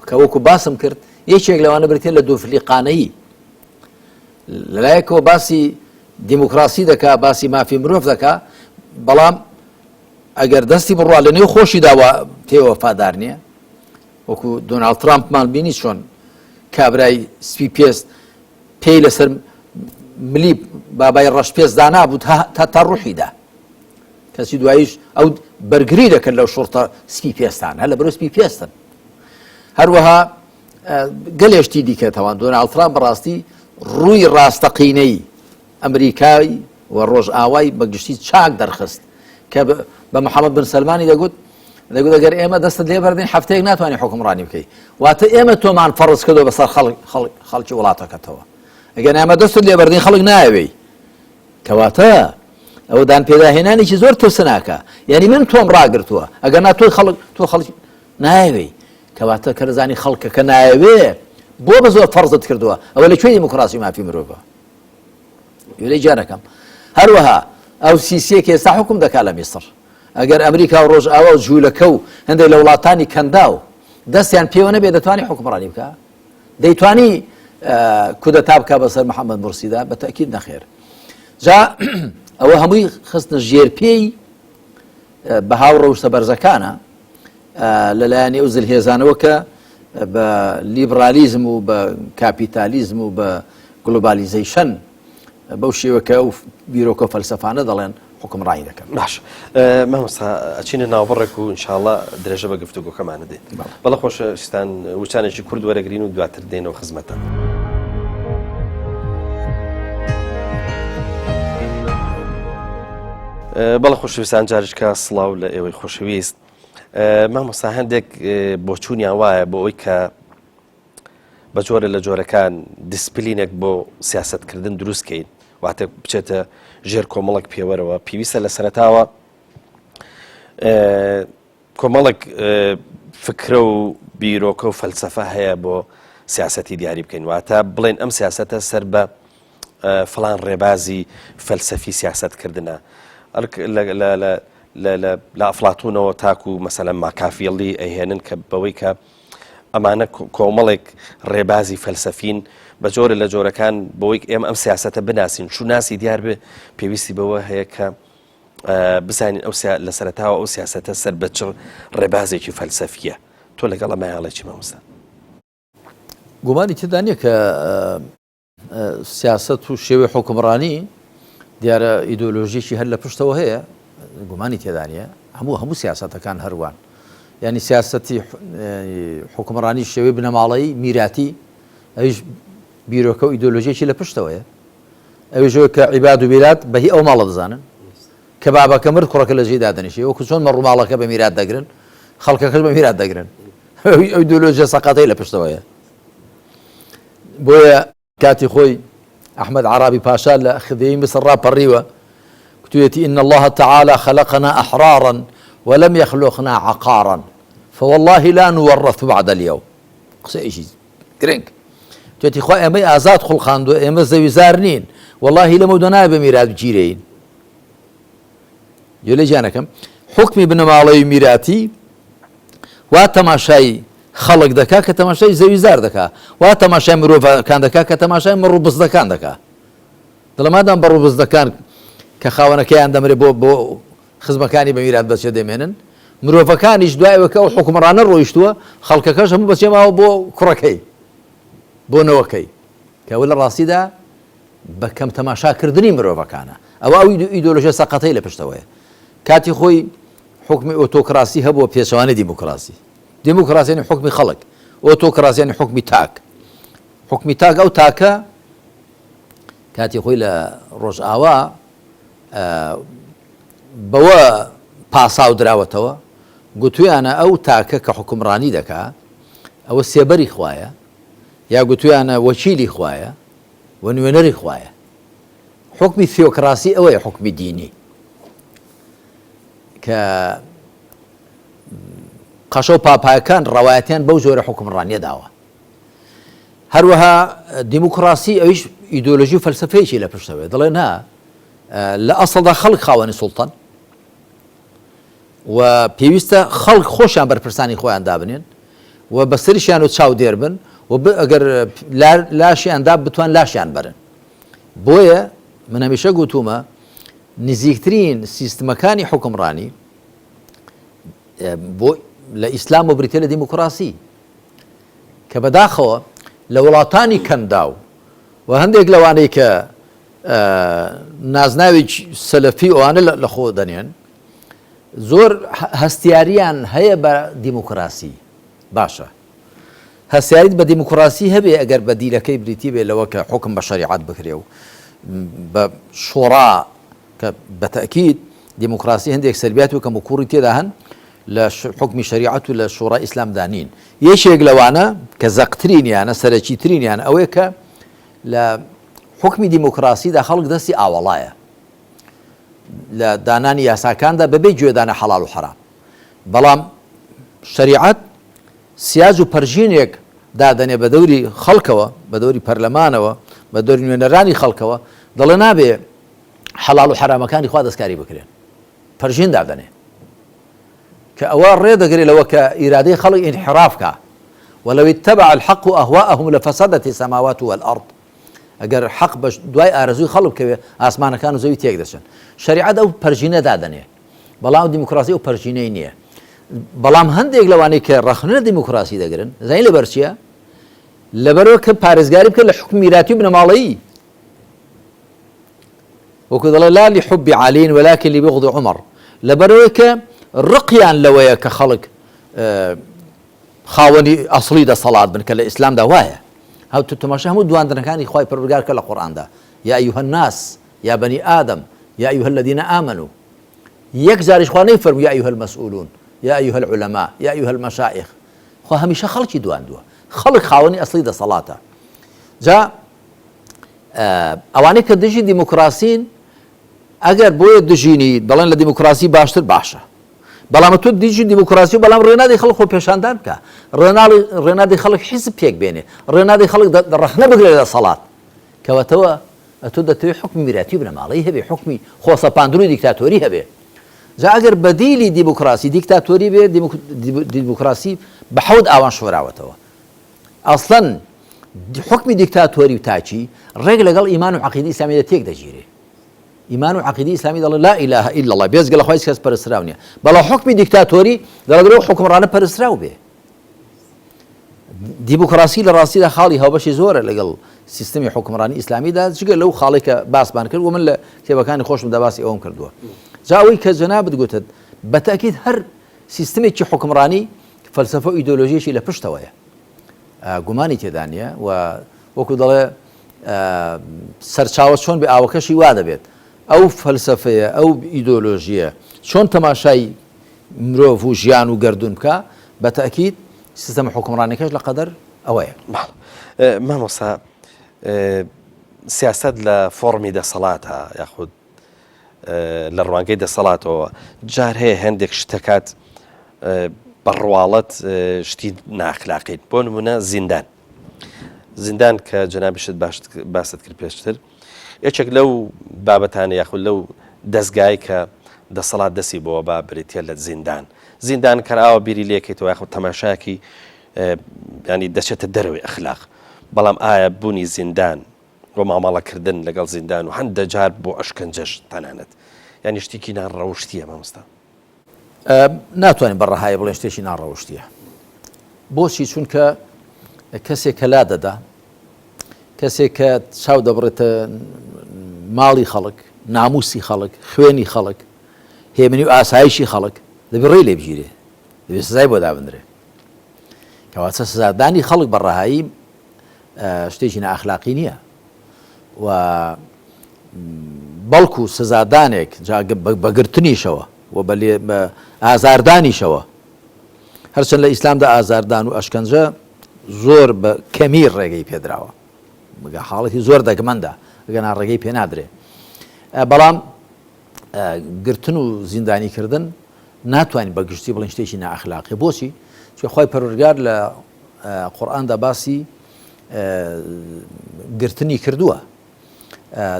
کە وەکو باسم کرد یەکێک لەوانە بریتێت لە دووفلیقانەیی لەلایەکەوە باسی دیموکراسی دەکا باسی مافی مرۆڤ دەکا بەڵام ئەگەر دەستی بڕوا لە نێو خۆشی داوە تێوەفادار نییە وەکو دۆناڵد ترامپمان بینی چۆن کابرای سپی پێست پێی لەسەر ملی بابای ڕەشپێست دانابوو تا ڕوحیدا کەسی دواییش ئەو بەرگری دەکەن لەو شوڕتە سپی پێستان هەر لە بەرەو سپی پێستن هەروەها گەلێشتی دیکەتەوە دۆناڵد ترامپ بەڕاستی ڕووی ڕاستەقینەی ئەمریکای و ڕۆژ ئاوای بەگشتی چاک دەرخست کە بە محەممەد بن سەلمانی دەگوت ئەگەر ئێمە دەستت لێ بەردین هەفتەیەک ناتوانانی حکمڕانی بکەیت واتە ئێمە تۆمان فەرز کردو بەسەر خەڵکی وڵاتەکەتەوە ئەگەر ئێمە دەستت لێ بەردین خەڵک نایەوێ کەواتە ئەوە دان پێداهێنانێکی زۆر ترسناکە یعنی من تۆم ڕاگرتووە ئەگەر ناتۆی تۆ خەڵک نایەوێ کەواتە کەرزانی خەڵکەکە نایەوێ بۆ بە زۆر فەرزت کردووە ئەوە لەکوێ دیموکراسی مافی مرۆڤە یۆلەی جارەکەم هەروەها ئەو سیسیەک ئێستا حکم دەکات لە میسر ئەگەر ئەمریکا و ڕۆژ ئاوا و جوولەکە و هەندێک لە وڵاتانی کەندا و دەستیان پێوە نەبێ دەتوانێت حکمڕانی بکە دەیتوانی کودەتا بکە بەسەر محەممەد مرسیدا بە تەکید نەخێر جا ئەوە هەمووی خستنە ژێرپێی بە هاو ڕەوشتە بەرزەکانە لەلایەنی ئەو زلهێزانەوە کە بە لیبرالیزم و بە کاپیتالیزم و بە گلۆبالیزیشن بەو شێوەکە و بیرۆکە فەلسەفانە دەڵێن حکمڕانی دەکەن. باش مامۆستا ئەچینە ناوبڕێک و ئینشاءڵڵا درێژە بە گفتوگۆکەمانە دێت. بەڵە خۆشەویستان وچانێکی کورد وەرەگرین و دواتر دێنەوە خزمەتە. بەڵە خۆشەویستان جارشکە سڵاو لە ئێوەی خۆشەویست. مامۆستا هەندێک بۆچوونیان وایە بۆ ئەوی کە بە جۆرە لە جۆرەکان دیسپلینێک بۆ سیاسەتکردن دروستکەین واتە بچێتە ژێر کۆمەڵک پێوەرەوە پێویستە لە سەرەتاوە کۆمەڵک فکرە و بیرۆکە و فەلسەفە هەیە بۆ سیاسەتی دیاری بکەین واتە بڵێن ئەم سیاسەتە سەر بە فڵان ڕێبازی فەلسەفی سیاسەتکردنە لە ئەفلاتونەوە تاکو و مەسەلەن ماکافیڵی ئەیهێنن کە بەوەی کە ئەمانە کۆمەڵێک ڕێبازی فەلسەفین بە جۆرە لە جۆرەکان بەوەی ئێمە ئەم سیاسەتە بناسین چون ناسی دیار بێ پێویستی بەوە هەیە کە بزانین ئەو لە سەرەتاوە ئەو سیاسەتە سەر بە چ ڕێبازێکی فەلسەفیە تۆ لەگەڵ ئەمایاڵێکی مامۆستا گومانی تێدا نییە کە سیاست و شێوەی حکمڕانی دیارە ئیدۆلۆژیەکی هەر لە پشتەوە هەیە گومانی تێدا نیە هەموو سیاسەتەکان هەروان یعنی سیاسەتی حکمڕانی شێوەی بنەماڵەی میراتی ئەویش بیرۆکە و ئیدۆلۆژیەکی لە پشتەوەیە ئەویژەوە کە عیباد و بیرات بەهی ئەو ماڵە دەزانن کە بابەکە مرد کوڕەکە لە ژێدا دەنیشێ وەکو چۆن مەڕووماڵەکە بە میرات دەگرن خەڵکەکەش بە میرات دەگرن ئەو ئیدۆلۆژیە سەقاتەی لە پشتەوەیە بۆیە کاتی خۆی ئەحمەد عرابی پاشا لە خدەی مسر ڕاپەڕیوە کتوێتی إن الله تعالى خلقنا أحرارا ولم يخلقنا عقارا فوالله لا نورث بعد اليوم قسەیەکی گرنگ توێتی خوا ئێمەی ئازاد خوڵقاندووە ئێمە زەویزار نین واللهی لەمە دۆنای بە میرات بگیرەین جێلێ جانەکەم حکمی بنەماڵەی میراتی وا تەماشای خەڵک دەکا کە تەماشای زەویزار دەکا وا تەماشای مرۆڤەکان دەکا کە تەماشای مەڕووبزدەکان دەکا دڵەمادام بە ڕووبزدەکان کە خاوەنەکەیان دەمرێ بۆ خزمەکانی بە میرات بەچێ دەمێنن مرۆڤەکانیش دوایەوە کە ئەو حکمڕانە ڕۆیشتووە خەڵکەکەش هەموو بەچێماوە بۆ کوڕەکەی بۆ نەوەکەی کەەوە لە ڕاستیدا بە کەم تەماشاکردنی مرۆڤەکانە ئەوە ئەو ئیدۆلۆژیە سەقەتەی لە پشتەوەیە کاتی خۆی حکمی ئۆتۆکراسی هەبووە پێچەوانەی دیموکراسی دیموکراسیانی حکمی خەڵک ئۆتۆکراسیانی حکمی تاک حکمی تاک ئەو تاکە کاتی خۆی لە ڕۆژئاوا بەوە پاساو دراوەتەوە گوتویانە ئەو تاکە کە حکمڕانی دەکا ئەوە سێبەری خوایە یا گوتویانە وەکیلی خوایە و نوێنەری خوایە حکمی ثیۆکراسی ئەوەیە حکمی دینی کە قەشە و پاپایەکان ڕەوایەتیان بەو جۆرە حکمڕانیە داوە هەروەها دیموکراسی ئەویش ئیدۆلۆژی و فەلسەفەیەکی لە پشتەوەیە دەڵێ نا لە ئەسڵدا خەڵک خاوەنی سوڵتان و پێویستە خەڵک خۆشیان بەرپرسانی خۆیان دابنێن و بەسەریشیان و چاو دێر بن و ئەگەر لاشیاندا بتوان لاشیان بەرن بۆیە من هەمیشە گوتومە نزیکترین سیستمەکانی حکمڕانی بۆ لە ئیسلام و بریتە لە دیموکراسی کە بەداخەوە لە وڵاتانی کەندا و هەندێک لەوانەی کە نازناوی سەلەفی ئەوانە لە خۆ دەنێن زۆر هەستیاریان هەیە بە دیموکراسی باشە هەستیاریت بە دیموکراسی هەبێ ئەگەر بە دیلەکەی بریتی بێ لەوە کە حکم بە شەریعەت بکرێ و بە شۆڕا کە بە تەکید دیموکراسی هەندێک سەربیات و کەم و کوڕی تێدا هەن لە حکمی شەریعەت و لە شۆڕای ئیسلامدانین یەکێک لەوانە کە زەقترینیانە سەرەکیترینیان ئەوەیە کە لە حکمی دیموکراسیدا خەڵک دەستی ئاوەڵایە لە دانانی یاساکاندا بەبێ گوێدانە حەڵال و حەرام بەڵام شەریعەت سیاج و پەرژینێک دادەنێ بە دەوری خەڵکەوە بە دەوری پەرلەمانەوە بە دەوری نوێنەرانی خەڵکەوە دەڵێ نابێ حەڵال و حەرامەکانی خوا دەستکاری بکرێن پەرژین دادەنێ کە ئەوە ڕێدەگرێت لەوە کە ئیرادەی خەڵک ئینحراف کە ولو اتبع الحق أهواءهم لفسدت السماوات والأرض. ئەگەر حەق بە دوای ئارەزووی خەڵک بکەوێت ئاسمانەکان و زەوی تێک دەچن. شریعەت ئەو پەرژینە دادەنێ، بەڵام دیموکراسی ئەو پەرژینەی نییە. بەڵام هەندێک لەوانەی کە ڕەخنە دیموکراسی دەگرن زانین لەبەر چییە؟ لەبەرەوە کە پارێزگاری بکە لە حکم میراتی و بنەماڵەیی، وەکو دەڵێ لا لحب عەلی ولكن لبغض عمر، لەبەرەوەی کە ڕقیان لەوەیە کە خەڵک خاوەنی ئەسڵی دەسەڵات بن کە لە ئیسلامدا وایە. هەو تماشا هەموو دواندنەکانی خوای پەروەردگار کە لە قورئاندا یا ئەیها الناس یا بنی ئادەم یا ئەیها الذین آمنوا، یەک جاریش خوا نەیفەرموو یا ئەیها المەسئولون یا ئەیها العلماء یا ئەیها المەشایخ، خوا هەمیشە خەڵکی دواندووە، خەڵک خاوەنی ئەسڵی دەسەڵاتە. جا ئەوانەی کە دژی دیموکراسین ئەگەر بۆیە دژینی دەڵێن لە دیموکراسی باشتر باشە، بەڵام تۆ دیژی دیموکراسی و بەڵام ڕێنادی خەڵک خۆ پێشاندان بکە، ڕێنادی خەڵک حیزب پێک بێنێ، ڕێنادی خەڵک ڕەخنە بگرێت لە سەڵات، کەواتەوە تۆ دەتەوێت حکمی میراتی و بنەماڵەیی هەبێ، حکمی خۆسەپاندروی دیکتاتۆری هەبێ. جا ئەگەر بەدیلی دیموکراسی دیکتاتۆری بێ، دیموکراسی بە حەوت ئاوان شۆراوەتەوە. ئەسڵەن حکمی دیکتاتۆری و تاچی ڕێک لەگەڵ ئیمان و عەقیدەی ئیسلامیدا تێک دەگیرێ. ئیمان و عەقیدەی ئیسلامی دەڵێ لا ئیلاهە ئیلا الله، بێجگە لە خوای هیچ کەس پەرستراو نییە، بەڵام حکمی دیکتاتۆری دەڵێ بەرەو حکمڕانە پەرستراو بێ. دیموکراسی لە ڕاستیدا خاڵی هاوبەشی زۆرە لەگەڵ سیستمی حکمڕانی ئیسلامیدا، جگە لەو خاڵی کە باسمان کرد و من لە کتێبەکانی خۆشمدا باسی ئەوم کردووە. جا ئەوەی کە جەنابەت گوتت بەتەکید هەر سیستمێکی حکمڕانی فەلسەفە و ئیدۆلۆژیەکی لە پشتەوەیە، گومانی تێدا نییە و وەکو دەڵێ سەرچاوە چۆن بێ ئاوەکەشی وا دەبێت. ئەو فەلسەفەیە ئەو ئیدۆلۆژیە چۆن تەماشای مرۆڤ و ژیان و گەردون بکە، بەتەکید سیستەمە حکمڕانیەکەش لە قەدەر ئەوەیە. مامۆستا سیاست لە فۆڕمی دەسەڵاتە یاخود لە ڕوانگەی دەسەڵاتەوە جار هەیە هەندێک شتەکات بەڕواڵەت شتی ناخلاقین، بۆ نمونە زیندان کە جەنابیشت باست کرد پێشتر، یەکێک لەو بابەتانە یاخود لەو دەستگای کە دەسەڵات دەسی بۆەوە با بریتە لە زیندان کەراوە بیری لێکێتەوە یاخود تەماشاکی ینی دەچێتە دەرەوەی ئەخلاق، بەڵام ئایا بوونی زیندان بۆ مامەڵەکردن لەگەڵ زیندان و هەندە جار بۆ ئەشکەنجەش تەنانەت ینی شتێکی نانڕەوشتیە مامۆستا؟ ناتوانین بەڕەهای بڵێن شتێکی ناڕەوشتیە. بۆچی؟ چونکە کەسێک کە لا دەدا، کەسێک کە چاو دەبڕێتە ماڵی خەڵک، ناموسی خەڵک، خوێنی خەڵک، هێمنی و ئاسایشی خەڵک، دەبێت ڕێی لێ بگیرێ، دەبێت سزای بۆ دابدرێ. کەواتە سزادانی خەڵک بەڕەهایی شتێکی نائەخلاقی نییە و بەڵکو سزادانێک بەگرتنیشەوە و بە ئازاردانیشەوە، هەرچەند لە ئیسلامدا ئازاردان و ئەشکەنجە زۆر بە کەمی ڕێگەی پێدراوە، حاڵەتی زۆر دەگمەندە ئەگەنا ڕێگەی پێ نادرێ، بەڵام گرتن و زیندانیکردن ناتوانین بەگشتی بڵێن شتێکی نائەخلاقی. بۆچی؟ چونکە خوای پەروەردگار لە قورئاندا باسی گرتنی کردووە،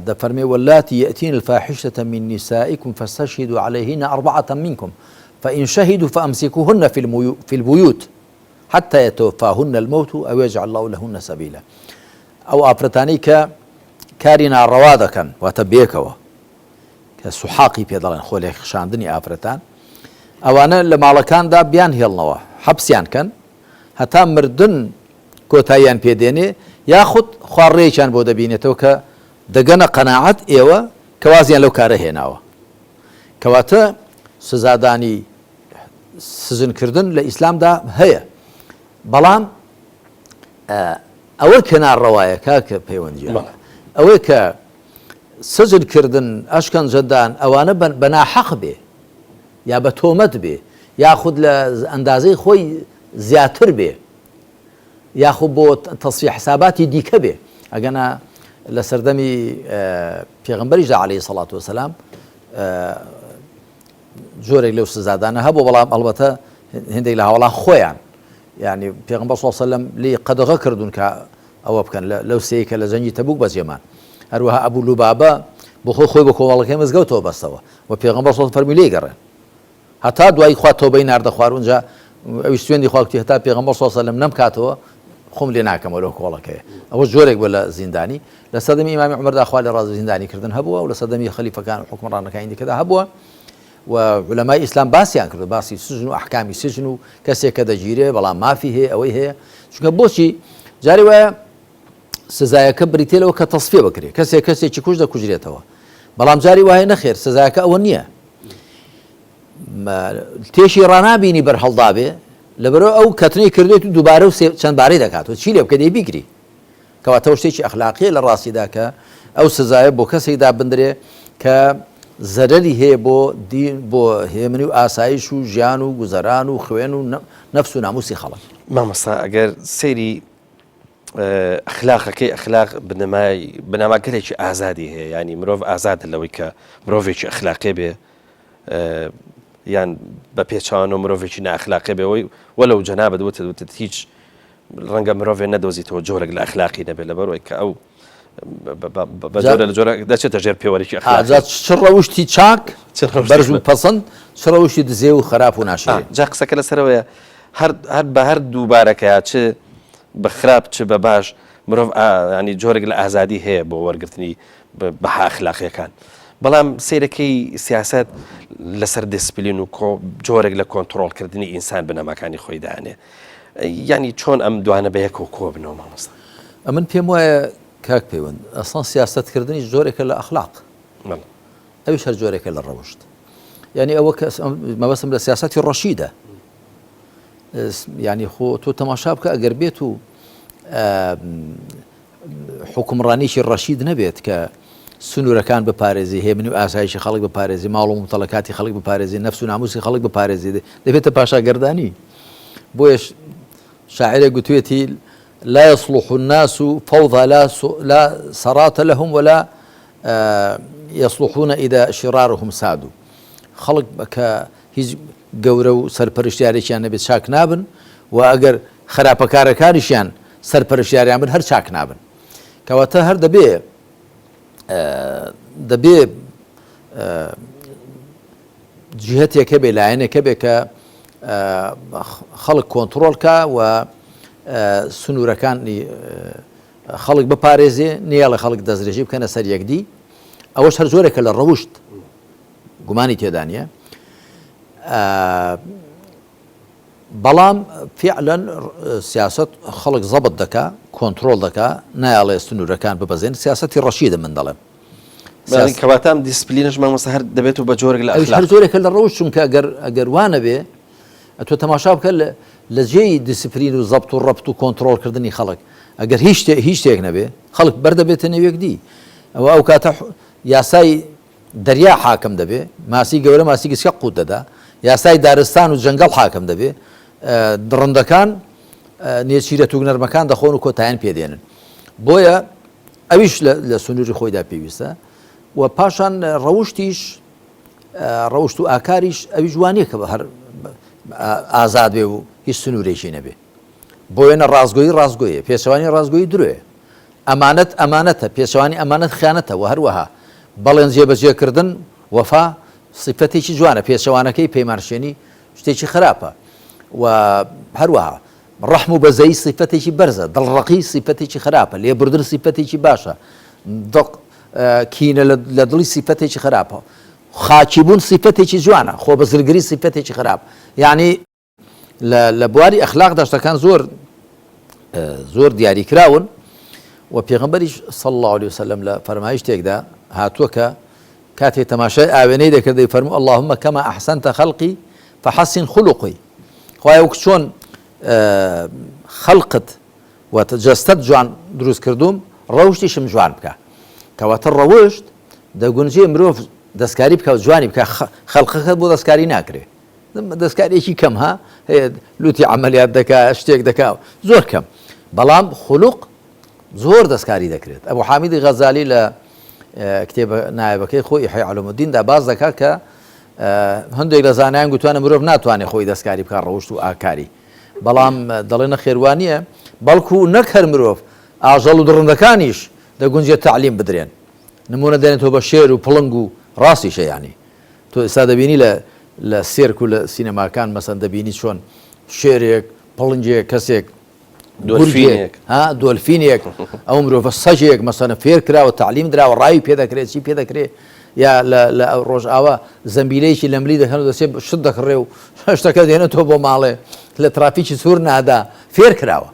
دەفەرمێ واللاتی یأتین الفاحشة من نسائكم فاستشهدوا عليهن 4 منكم فإن شهدوا فأمسكوهن في البيوت حتى يتوفاهن الموت أو يجعل الله لهن سبيلا. ئەو ئافرەتانەی کە کاری ناڕەوا دەکەن واتە بێکەوە کە سوحاقی پێ دەڵێن، خۆ لێ خشاندنی ئافرەتان، ئەوانە لە ماڵەکاندا بیان هێڵنەوە، حەبسیان کەن هەتا مردن کۆتاییان پێدێنێ، یاخود خواڕێکیان بۆ دەبینێتەوە کە دەگەنە قەناعەت ئێوە کەوازیان لەو کارە هێناوە. کەواتە سزادانی سزنکردن لە ئیسلامدا هەیە، بەڵام ئەوە کە ناڕەوایە کاکە پەیوەندی ئەوەی کە سزنکردن ئەشکەنجەدان ئەوانە بە ناحەق بێ یا بە تۆمەت بێ یاخود لە ئەندازەی خۆی زیاتر بێ یاخود بۆ تەصفیە حساباتی دیکە بێ. ئەگەنا لە سەردەمی پێغەمبەریشدا عەلەیهی سەڵات وەسەلام جۆرێک لەو سزادانە هەبوو، بەڵام ئەڵبەتە هێندێک لە هاوڵان خۆیان یعنی پێغەمبەر صلی الله علیه و سلم لی قەدەغە کردوون کە ئەوە بکەن لەو سەیەکە لە جەنگی تەبوک بەجێمان. هەروەها ئەبوو لوبابە بۆ خۆی بە کۆمەڵەکەی مزگەوتەوە بەستەوە و پێغەمبەر صلی الله علیه و سلم فەرمی لێی گەڕێن، هەتا دوای خوا تۆبەی ناردە خوار، اونجا ئەوی سوێندی خواکتی هەتا پێغەمبەر صلی الله علیه و سلم نەمکاتەوە خۆم لێ ناکەمەوە لەو کۆڵەکەیە ئەوە جۆرێک بووە لە زیندانی لە سەدەمی ئیمامی عومەردا خوا لە ڕازی زیندانی کردن هەبووە و لە سەدەمی خەلیفەکان و حکمڕانەکانی دیکەدا هەبووە و علەمای ئیسلام باسییان کردو باسی سژن و ئەحکامی سژن و کەسێک کە دەگیرێ بەڵام مافی هەیە ئەوەی هەیە چونکە بۆچی جاری وایە سزایەکە بریتێلەوە کە تەصفیە بکرێ کەسێکی کوژ دەکوژرێتەوە بەڵام جاری وایە نەخێر سزایەکە ئەوە نییە تێشی ڕنابینی بەرهەڵدابێ لەبەرەوە ئەو کەتنی کردێت و دووبارە و چەند بارەی دەکاتەوە چی لێ بکە دەی بیگری کەواتەوە شتێکی ئەخلاقیە لە ڕاستیدا کە ئەو سزایە بۆ کەسێکدا بندرێ کە زەرەری هەیە بۆ دین بۆ هێمنی و ئاسایش و ژیان و گوزەران و خوێن و نەفس و ناموسی خەڵک مامەستا ئەگەر سەیری ئەخلاقەکەی ئەخلاق بنەماگەرێکی ئازادی هەیە ینی مرۆڤ ئازادە لەوەی کە مرۆڤێکی ئەخلاقێ بێ یان بە پێچوان و مرۆڤێکی ناخلاقی بێەوەی وەلو جەنابەت وتت هیچ ڕەنگە مرۆڤێ نەدۆزیتەوە جۆرێک لە ئەخلاقی نەبێت لەبەرەوەی کە ئەو بەجۆرە لە جۆرە دەچێتە ژێر پێوەرێکی ئەخلاق چ ڕەوشتی چاک بەرز و پەسەند چ ڕەوشی دزێ و خراپ و ناشرین جا قسەکە لەسەرەوەیە هەر بە هەر دووبارەکەیە چ بە خراپ چ بە باش مرۆڤ ینی جۆرێک لە ئازادی هەیە بۆ وەرگرتنی بەها ئەخلاقیەکان بەڵام سیرەکەی سیاست لەسەر دسپلین و جۆرێک لە کۆنتترۆلکردنی ئینسان بنەماکانی خۆی داانێ ینی چۆن ئەم دوانە بە یەکەوە کۆ بنەوە مامۆستا ئەمن پێم وایە کاک پەیوەند ئەسڵان سیاستکردنی جۆرێکە لە ئەخلاق ئەویش هەر جۆرێکە لە ڕەوشت ینی ئەوە مەبەستم لە سیاستی ڕەشیدە ینی خۆ تۆ تەماشا بکە ئەگەر بێت و حکومڕانیشی ڕەشید نەبێت کە سنوورەکان بپارێزی هێمنی و ئاسایشی خەڵک بپارێزی ماڵ و متەڵەکاتی خەڵک بپارێزی نەفس و ناموسی خەڵک بپارێزی دەبێتە پاشاگەردانی بۆیش شاعرێک گوتوێتی لا يصلح الناس فوضى لا صراط لهم ولا يصلحون إذا شرارهم سادوا خەڵک کە هیچ گەورە و سەرپەرشتیارێکیان نەبێت چاک نابن و ئەگەر خراپەکارەکانیشیان سەرپەرشتیاریان بن هەر چاک نابن کەواتە هەر دەبێ جهتێکە بێ لایەنێکە بێ کە خەڵک کۆنتترۆلکە و سنوورەکانی خەڵک بپارێزێ نیاڵە خەڵک دەستدرێژی بکەنە سەر یەکدی ئەوەش هەر زۆرێکە لە ڕەوشت گومانی تێدانە بەڵام فعلەن سیاست خەڵک زەبت دەکا کۆنتترۆل دەکا نایڵێ سنوورەکان ببەزێن سیاستی ڕەشیدە من دەڵێم کەواتام دیسپلینش مامۆستا هەر دەبێت و بە جۆرێک لە هەر زۆرێکە لە ڕەوشت چونکە ئەگەر وانە بێ ئەتۆ تەماشا بکە لە جێی دیسپلین و زەبت و ڕەبت و کۆنتترۆلکردنی خەڵک ئەگەر هیچ شتێک نەبێ خەڵک بەردەبێتە نێوێکدی ئەو کاتە یاسای دەریا حاکم دەبێ ماسی گەورە ماسی گسکە قوت دەدا یاسای دارستان و جەنگەڵ حاکم دەبێ دڕندەکان نێچیرەت و نەرمەکان دەخۆن و کۆتاییان پێدێنن بۆیە ئەویش لە سنووری خۆیدا پێویستە و پاشان ڕەوشت و ئاکاریش ئەوی جوانیە کە بە هەر ئازاد بێ و هیچ سنوورێکی نەبێ بۆیە ڕازگۆیی پێچەوانی ڕازگۆیی درێ ئەمانەتە پێچەوانی ئەمانەت خیانەتە و هەروەها بەڵێن جێبەجێکردن وەفا سیفەتێکی جوانە پێچەوانەکەی پەیمانشێنی شتێکی خراپە و هەروەها ڕەحم و بەزەیی سیفەتێکی بەرزە دڵڕەقی سیفەتێکی خراپە لێبوردن سیفەتێکی باشە کینە لە دڵی سیفەتێکی خراپە خاچیبوون سیفەتێکی جوانە خۆ بەزلگری سیفەتێکی خراپ یعنی لە بواری ئەخلاقدا شتەکان زۆر دیاریکراون و پێغەمبەریش صلی الله عليه وسلم لە فەرمایشتێکدا هاتووە کە کاتێک تەماشای ئاوێنەی دەکردی فەرموو اللهم كما أحسنت خلقي فحسن خلقي خوایە وەک چۆن خەڵقت و جەستەت جوان دروست کردوم ڕەوشتیشم جوان بکە کەواتە ڕەوشت دەگونجێ مرۆڤ دەستکاری بکە و جوانی بکە خەڵقەکەت بۆ دەستکاری ناکرێ دەستکارێکی کەم ها هەیە لوتی عملیات دەکا شتێک دەکا زۆر کەم بەڵام خولوق زۆر دەستکاری دەکرێت ئەبوو حامیدی غەزالی لە کتێبە نایبەکەی خۆی ئیحیا علومالدیندا باز دەکات کە هەندێک لە زانایان گوتوانە مرۆڤ ناتوانێت خۆی دەستکاری بکات ڕەوشت و ئاکاری بەڵام دەڵێنە خێوانیە بەڵکو نەک هەر مرۆڤ ئاژەڵ و دڕندەکانیش دەگونجێت تعلیم بدرێن نمونە دێنێتەوە بە شێر و پڵنگ و ڕاستیشە یانی تۆ ئێستا دەبینی لە سێرک و لە سینەماکان مەسەن دەبینی چۆن شێرێک پڵنجێک کەسێک دۆلفینێک دۆلفینێک ئەو مرۆڤە سەجێک مەسەنە فێر کراوە تعلیم درراوە ڕاوی پێ دەکرێت چی پێ دەکرێت یا لە ڕۆژ ئاوا زەمبیلەیەکی لەملی دەکەن و دەسێ شت دەکڕێ و شتەکە دێنێتەوە بۆ ماڵێ لە ترافیکی سوور نادا فێر کراوە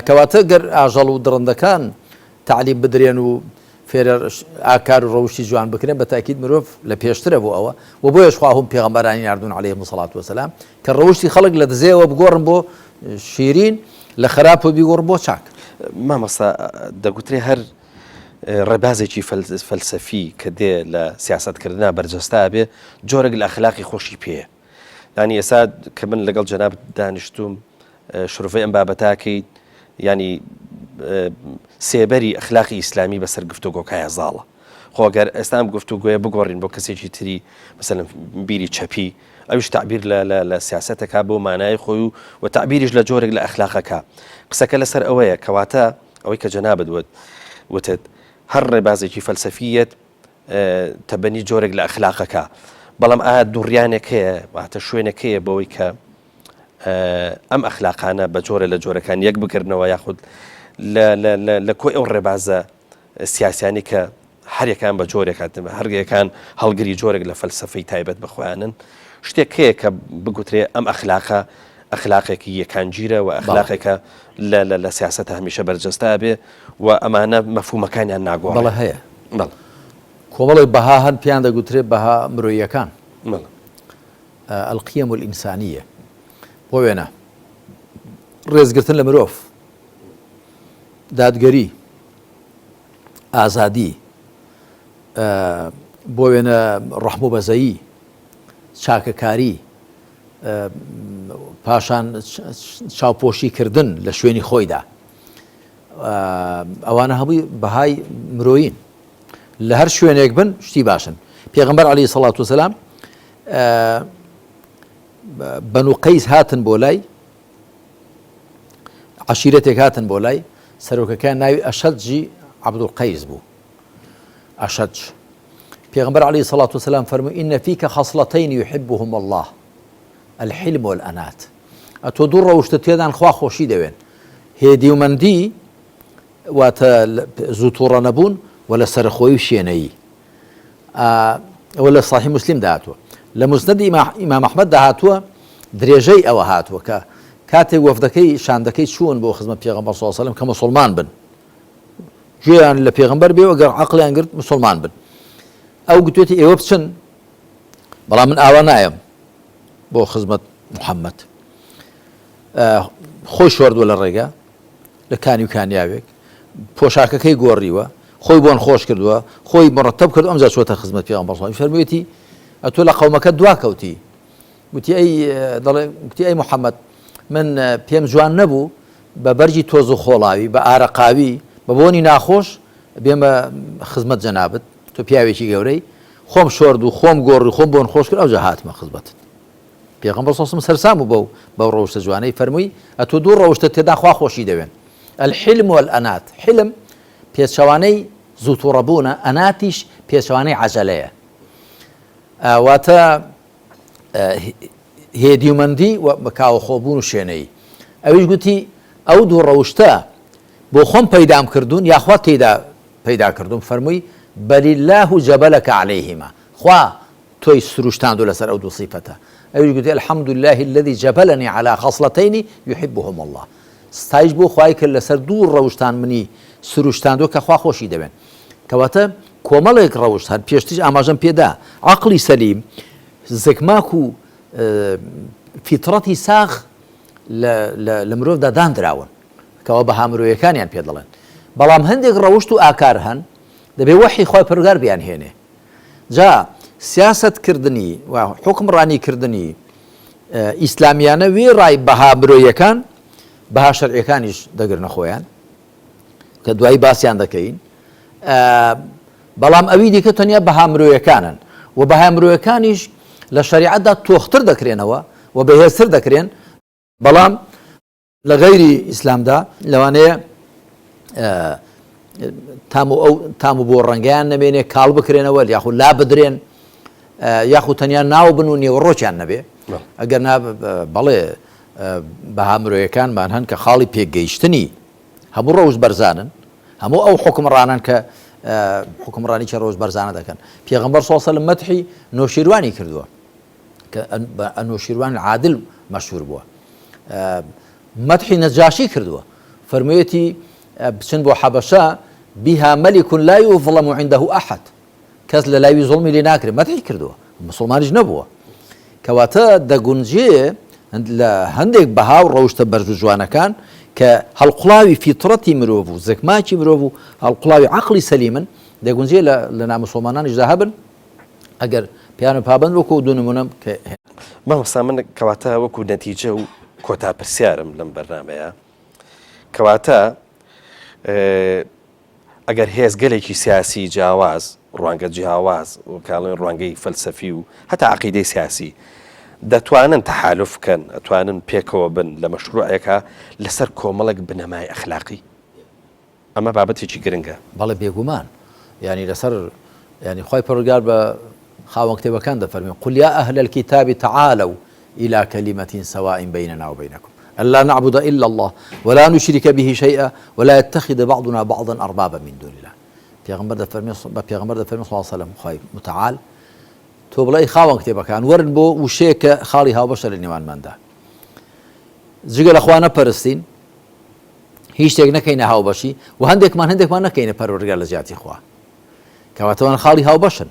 کەواتە گەر ئاژەڵ و درڕندەکان تعلیم بدرێن و فێرە ئاکار و ڕەوشی جوان بکرێن بە تاکید مرۆڤ لە پێشترە بۆ ئەوە و بۆیەش خواهم پێغەمبەرانی ناردوون عەلەیهیمو سەڵات وەسەلام کە ڕەوشی خەڵک لە دزەیەوە بگۆڕن بۆ شیرین لە خراپ و بیگۆڕن بۆ چاک. مامۆستا دەگوترێ هەر ڕێبازێکی فەلسەفی کە دێ لە سیاسەتکردنا بەرجەستا بێ جۆرێک لە ئەخلاقی خۆشی پێیە. ینی ئێستا کە من لەگەڵ جەناب دانیشتوم شرفەی ئەم بابەتاکەیت ینی سێبەری ئەخلاقی ئیسلامی بەسەر گفتوگۆکایە زاڵە. خۆگەر ئێستا ئەم گفتوگوۆیە بگۆڕین بۆ کەسێکی تری مەسەلەن بیری چەپی ئەوش تعبیر لە سیاسەتەکە بۆ مانای خۆی و تعبیریش لە جۆرێک لە ئەخلاقەکە. قسەکە لەسەر ئەوەیە کەواتە ئەوەی کە جەنابت وتت هەر ڕێبازێکی فەلسەفیەت تەبەنی جۆرێک لە ئەخلاقەکە بەڵام ئایا دووڕیانێک هەیە واتە شوێنێک هەیە بەوەی کە ئەم ئەخلاقانە بە جۆرە لە جۆرەکان یەک بکردنەوە یاخود لە کۆی ئەو ڕێبازە سیاسیانی کە هەرێکان بە جۆرێکات هەرگەکان هەڵگری جۆرێک لە فەلسەفەی تایبەت بخوایانن شتێک هەیە کە بگوترێ ئەم ئەخلاقە ئەخلاقێکی یەکانگیرە و ئەخلاقێکە لە سیاسەت هەمیشە بەرجەستا بێ و ئەمانە مەفهومەکانیان ناگۆڕن. بەڵێ هەیە کۆمەڵی بەها هەن پیان دەگوترێت بەها مرۆییەکان القيم الإنسانية بۆ وێنە ڕێزگرتن لە مرۆڤ دادگەری ئازادی بۆ وێنە ڕەحم و بەزەیی چاکەکاری پاشان چاوپۆشیکردن لە شوێنی خۆیدا ئەوانە هەمووی بەهای مرۆیین لە هەر شوێنێک بن شتی باشن. پێغەمبەر عەلەیهی سەڵات وسەلام بەنو قەیس هاتن بۆ لای عەشیرەتێک هاتن بۆ لای سەرۆکەکان ناوی ئەشەجی عەبدولقەیس بوو. ئەشەج پێغەمبەر عەلەیهی سەڵات وسەلام فەرمووی ئینە فیکە خەسڵەتەین یوحبهم الله الحلم والأنات ئەتۆ دوو ڕەوشتە تێدان خوا خۆشی دەوێن هێدیومەندی واتە زووتوڕە نەبوون و لە سەرخۆی و شوێنەیی ئەوە لە صحیح موسلیم داهاتووە. لە موسنەد ئیمام ئەحمەد داهاتووە درێژەی ئەوە هاتووە کە کاتێک وەفدەکەی شاندەکەی چوون بۆ خزمەت پێغەمبەر صلی الله علیه و سلم کە مسلمان بن گوێیان لە پێغەمبەر بێ و گەر عەقڵیان گرت مسلمان بن ئەو گوتوێتی ئێوە بچن بەڵام من ئاوا نایەم بۆ خزمەت محەممەد خۆی شوردووە لە ڕێگا لە کانی و کانیاوێک پۆشاکەکەی گۆڕیوە خۆی بۆن خۆش کردووە خۆی مڕەتەب کرد ئەمجا چۆتە خزمەت پێغەمبەر صلی فەرموویەتی ئەتۆ لە قەومەکە دواکەوتی گوتی ئەی محەممەد من پێم جوان نەبوو بە بەرجی تۆز و خۆڵاوی بە ئارەقاوی بە بۆنی ناخۆش بێمە خزمەت جەنابەت تۆ پیاوێکی گەورەی خۆم شۆرد و خۆم گۆڕی خۆم بۆن خۆش کرد ئەوجا هاتمە خزمەتت. پێغەمبەر صلی الله علیه و سلم سەرسام بوو بەو ڕەوشتە جوانەی فەرمووی ئەتۆ دوو ڕەوشتە تێدا خوا خۆشی دەوێن الحلم والأنات. حلم پێچەوانەی زووتوڕەبوونە ئەناتیش پێچەوانەی عەجەلەیە واتە هێدیومەندی و بەکاوەخۆبوون و شوێنەی. ئەویش گوتی ئەو دوو ڕەوشتە بۆ خۆم پەیدام کردوون یاخوا تێیدا پەیدا کردوم فەرمووی بەل الله جەبەلەکە عەلەیهما خوا تۆی سروشتاندوو لەسەر ئەو دوو سیفەتە. ئەویش گوتی الحەمد لله الذي جەبەلەنی عەلا خەصلەتەینی یحبهم الله ستایش بۆ خوای کرد لەسەر دوو ڕەوشتان منی سروشتاندووە کە خوا خۆشی دەوێن. کەواتە کۆمەڵێک ڕەوشت هەر پێشتیش ئاماژەم پێدا عەقڵی سەلیم زگماک و فیتڕەتی ساغ لە مرۆڤدا دانراون کەەوە بەها مرۆیەکانیان پێ دەڵێن بەڵام هەندێک ڕەوشت و ئاکار هەن دەبێ وەحی خۆی پەروەردگار بیان هێنێ. جا سیاسەتکردنی و حوکمڕانیکردنی ئیسلامیانە وێ ڕای بەها مرۆیەکان بەها شەرعیەکانیش دەگرنە خۆیان کە دوایی باسییان دەکەین بەڵام ئەوی دیکە تەنیا بەها مرۆیەکانن و بەها مرۆیەکانیش لە شەریعەتدا تۆختر دەکرێنەوە و بەهێزتر دەکرێن بەڵام لە غەیری ئیسلامدا لەوانەیە تام و بۆ ڕەنگەیان نەمێنێ کاڵ بکرێنەوە یاخود لا بدرێن یاخود تەنیا ناو بن و نێوەڕۆکیان نەبێ ئەگەر بەڵێ بەها مرۆیەکانمان هەن کە خاڵی پێگەیشتنی هەموو ڕۆژ بەرزانن هەموو ئەو حکمڕانن کە حکمڕانی چە ڕۆژ بەرزانە دەکەن پێغەمبەر صلی الله علیه و سلم مەدحی نۆشیروانی کردووە کە نۆشیروان عادل مەشهور بووە مەدحی نەجاشی کردووە فەرموویەتی بچن بۆ حەبەشە بها مەلیک لا یظلم عنده ئەحەد کەس لە لای زوڵمی لێ ناکرێت مەدحی کردووە مسڵمانیش نەبووە کەواتە دەگونجێ لە هەندێک بەها و ڕەوشتە بەرز و جوانەکان کە هەڵقوڵاوی فیتڕەتی مرۆڤ و زەکماکی مرۆڤ و هەڵقوڵاوی عەقڵی سەلیمن دەگونجێ لە نامسڵمانانیشدا هەبن ئەگەر پیان و پابند وەکو دوو نمونەم کە مامۆستا من کەواتە وەکو نەتیجە و کۆتا پرسیارم لەم بەرنامەیە کەواتە ئەگەر هێزگەلێکی سیاسی جیاواز ڕوانگە جیاواز و کاڵێن ڕوانگەی فەلسەفی و هەتا عەقیدەی سیاسی دەتوانن تەحالف بکەن ئەتوانن پێکەوە بن لە مەشروعێکە لەسەر کۆمەڵێک بنەمای ئەخلاقی ئەمە بابەتێکی گرنگە بەڵێ بێگومان ینی لەسەر ینی خۆی پەروەردگار بە خاوەن کتێبەکان دەفەرمێ قل یا ئەهل الكتاب تعالوا إلى كلمة سواء بيننا وبينكم ألا نعبد إلا الله ولا نشرك به شيئا ولا يتخذ بعضنا بعضا أربابا من دون الله پیغمبر دەفەرمێ صلی الله عليه وسلم خۆی متعال تۆ بڵێ خاوەن کتێبەکان وەرن بۆ وشەیەکە خاڵی هاوبەشە لە نێوانماندا جگە لە خوا نەپەرستین هیچ شتێک نەکەینە هاوبەشی و هەندێکمان نەکەینە پەروەردگار لە جیاتی خوا کەواتەوان خاڵی هاوبەشن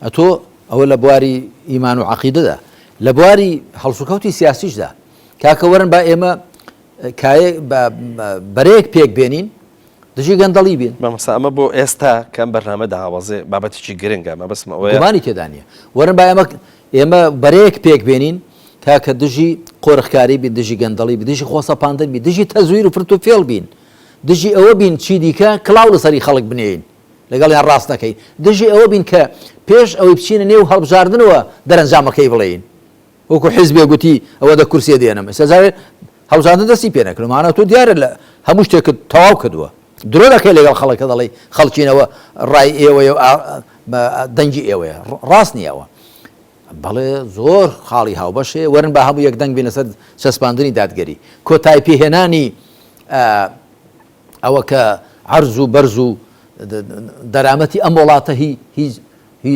ئەتۆ ئەوە لە بواری ئیمان و عەقیدەدا لە بواری هەڵسوکەوتی سیاسیشدا کاکە وەرن با ئێمە بەرەیەک پێک بێنین دژی گەندەڵی بین مامۆستا ئەمە بۆ ئێستا کەم بەرنامە داوازێ بابەتێکی گرنگە مە بەسمە ئەوەیە گومانی تێدا نیە وەرن با ئێمە بەرەیەک پێک بێنین کاکە دژی قۆرخکاری بین دژی گەندەڵی بین دژی خۆسەپاندن بین دژی تەزویر و فرت و فێڵ بین دژی ئەوە بین چی دیکە کڵاو لەسەری خەڵک بنێین لەگەڵیان ڕاست نەکەین دژی ئەوە بین کە پێش ئەوەی بچینە نێو هەڵبژاردنەوە دەرەنجامەکەی بڵێین وەکو حیزبێ گوتی ئەوە دە کورسیە دێنم سەزارێ هەڵبژاردن دەستی پێ نەکردم مانە تۆ دیارە لە هەموو شتێکت تەواو کردووە درۆ دەکەی لەگەڵ خەڵکە دەڵێ خەڵچینەوە ڕای ئێوەیە دەنگی ئێوەیە ڕاست نییەوە بەڵێ زۆر خاڵی هاوبەشێ وەرن بە هەموو یەک دەنگ بینە سەر چەسپاندنی دادگەری کۆتای پێهێنانی ئەوە کە عەرز و بەرز و دەرامەتی ئەم وڵاتە هی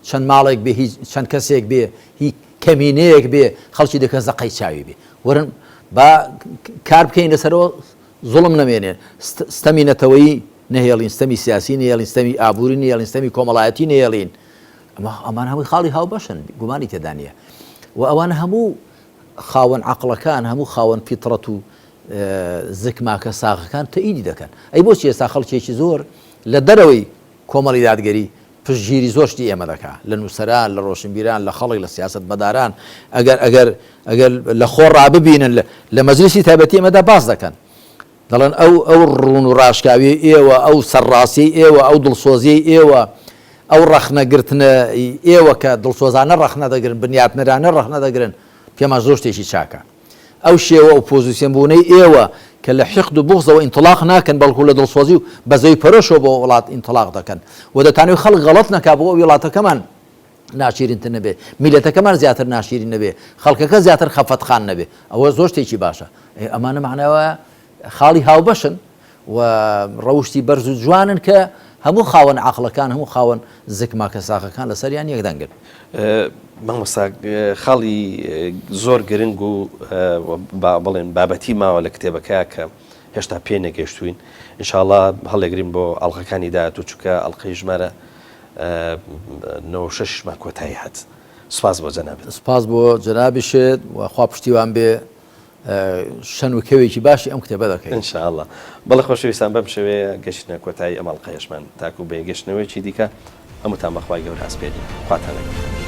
چەند ماڵێک بێ هیچ چەند کەسێک بێ هی کەمینەیەک بێ خەڵکی دەکە زەقەی چاوی بێ وەرن با کار بکەین لەسەرەوە زوڵم نەمێنێن ستەمی نەتەوەیی نەهێڵین ستەمی سیاسی نهێڵین ستەمی ئابووری نهێڵین ستەمی کۆمەڵایەتی نهێڵین ئەمان هەمووی خاڵی هاوبەشن گومانی تێدا نیە و ئەوانە هەموو خاوەن عەقڵەکان هەموو خاوەن فیتڕەت و زکماکە ساغەکان تەئیدی دەکەن ئەی بۆچی ئێستا خەڵکێکی زۆر لە دەرەوەی کۆمەڵی دادگەری پشتگیری زۆر شتی ئێمە دەکات لە نووسەران لە ڕۆشنبیران لە خەڵک لە سیاست بەداران ئەگەر لە خۆڕا ببینن لە مەجلیسی تایبەتی ئێمەدا باس دەکەن دەڵێن ئەو ڕوون و ڕاشکاوی ئێوە ئەو سەرڕاستی ئێوە ئەو دڵسۆزی ئێوە ئەو ڕەخنەگرتنە ئێوە کە دڵسۆزانە ڕەخنە دەگرن بنیاتنەرانە ڕەخنە دەگرن پێمان زۆر شتێکی چاکە ئەو شێوە ئەو پۆزیسیۆن بوونەی ئێوە کە لە حقد و بوغزەوە ئینتلاق ناکەن بەڵکو لە دڵسۆزی و بەزەوی پەرۆشەوە بۆ وڵات ئینتلاق دەکەن و دەتانوێت خەڵک غەڵەت نەکا بۆ وڵاتەکەمان ناشیرینتر نەبێ میلەتەکەمان زیاتر ناشیرین نەبێ خەڵکەکە زیاتر خەفەتخان نەبێ ئەوە زۆر شتێکی باشە ئەمانە معناوە خاڵی هاوبەشن و ڕەوشتی بەرز و جوانن کە هەموو خاوەن عەقڵەکان هەموو خاوەن زکماکە ساغەکان لەسەریان یەکدەنگن مامۆستا خاڵی زۆر گرنگ و بڵێن بابەتی ماوە لە کتێبەکە کە هێشتا پێ نەگەیشتوین ئینشاءڵڵا هەڵێگرین بۆ ئەڵلقەکانی داهاتوو چووکە ئەڵلقەی ژمارە 96مان کۆتایی هات سوپاس بۆ جەنابێت سوپاس بۆ جەنابیشت و خوا پشتیوان بێ شەن و کەوێکی باشی ئەم کتێبە دەکەین ئینشاءڵڵا بەڵێ خۆشەویستان بەم شێوەیە گەشتنە کۆتایی ئەم ئەڵلقەیەشمان تاکو بە گەشتنەوەیکی دیکە هەمووتان بەخوای گەورە ئاسپێرین خواتان لەگەڵ